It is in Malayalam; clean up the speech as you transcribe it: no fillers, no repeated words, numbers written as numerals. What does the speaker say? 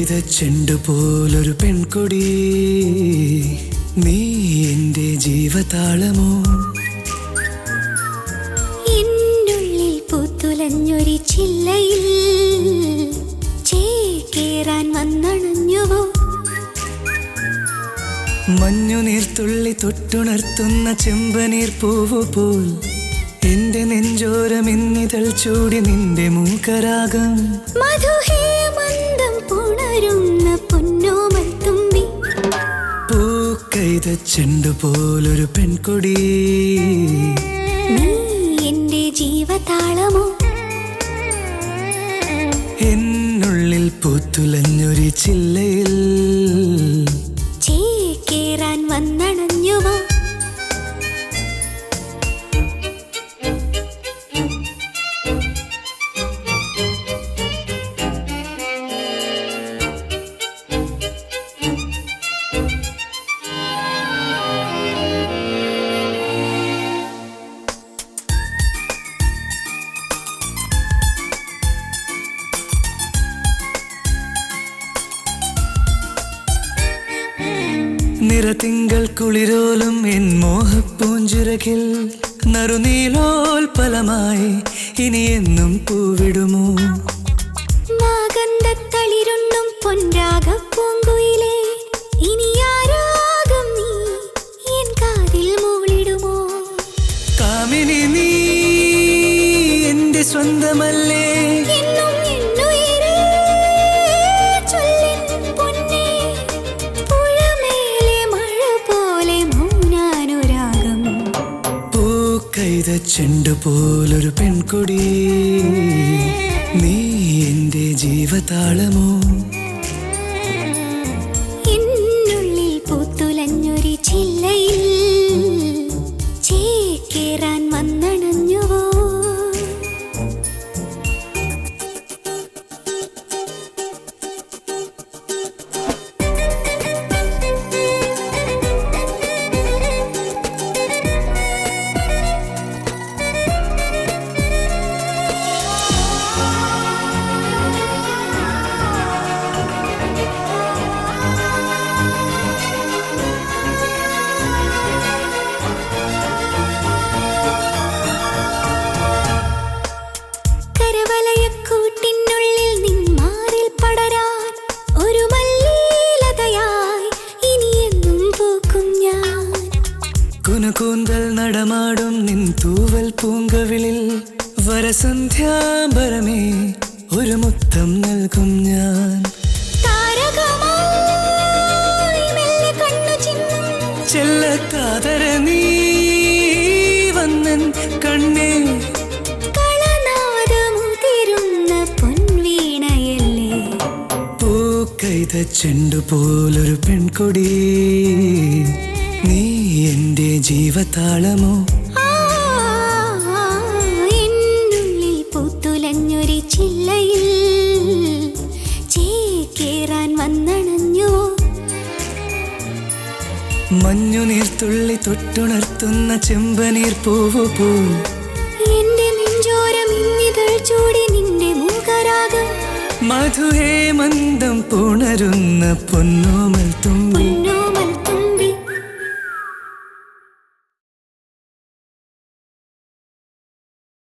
ചെണ്ടു പോലൊരു പെൺകൊടി നീ എൻ്റെ ജീവതാളമോ എന്നുള്ളിൽ പൂത്തുലഞ്ഞൊരു ചില്ലയിൽ ചേക്കേറാൻ വന്നണഞ്ഞുവോ മഞ്ഞുനീർത്തുള്ളി തൊട്ടുണർത്തുന്ന ചെമ്പനീർ പൂവ് പോൽ എന്റെ നെഞ്ചോരമിന്നിതൾ ചൂടി നിന്റെ മൂക്കരാഗം മധുഹേമന്തം പുണരുന്ന പൊന്നോമൽ തുമ്പി പൂക്കൈത ചെണ്ടു പോലൊരു പെൺകൊടി നീ എന്റെ ജീവതാളമോ എന്നുള്ളിൽ പൂത്തുലഞ്ഞൊരു ചില്ലയിൽ ചേക്കേറാൻ വന്നണഞ്ഞുവോ നിറതിങ്കൾ കുളിരോലും എൻ മോഹപ്പൂഞ്ചിറകിൽ നറുനീലോൽപലമായി ഇനി എന്നും പൂവിടുമോ നാഗന്ധത്തളിരുണ്ണും പൊൻരാഗപ്പൂങ്കുയിലേ ഇനി ആരാഗം നീ എൻ കാതിൽ മൂളിടുമോ കാമിനി നീ എന്റെ സ്വന്തമല്ലേ എന്നും എന്നുയിരേ ചൊല്ലിൻ പൊന്നേ പുഴമേലെ മഴ പോലെ മൗനാനുരാഗം പൂക്കൈത ചെണ്ടു പോലൊരു പെൺകൊടി നീ എൻ്റെ ജീവതാളമോ എന്നുള്ളിൽ പൂത്തുലഞ്ഞൊരു ചില്ലയിൽ ചേക്കേറാൻ വന്നണഞ്ഞുവോ കരവലയക്കൂട്ടിനുള്ളിൽ നിന്മാറിൽ പടരാൻ ഒരു മല്ലീലതയായി ഇനി എന്നും പൂക്കും ഞാൻ കുനുകൂന്തൽ നടമാടും നിൻ തൂവൽ പൂങ്കവിളിൽ വരസന്ധ്യാംബരമേ ഒരു മുത്തം നൽകും ഞാൻ താരകമായി മെല്ലെ കണ്ണു ചിമ്മും ചെല്ലക്കാതര നീ വന്നൻ കണ്ണേ കളനാദമുതിരുന്ന പൊൻവീണയല്ലേ പൂക്കൈത ചെണ്ടു പോലൊരു പെൺകൊടി നീ എൻ്റെ ജീവതാളമോ എന്നുള്ളിൽ പൂത്തുലഞ്ഞൊരു ചില്ലയിൽ ചേക്കേറാൻ വന്നണഞ്ഞുവോ മഞ്ഞുനീർത്തുള്ളി തൊട്ടുണർത്തുന്ന ചെമ്പനീർ പൂവ് പോൽ എന്റെ നെഞ്ചോരം ഇന്നിതൾ ചൂടി നിന്റെ മൂകരാഗം മധുഹേമന്തം പുണരുന്ന പൊന്നോമൽ തുമ്പി പൊന്നോമൽ തുമ്പി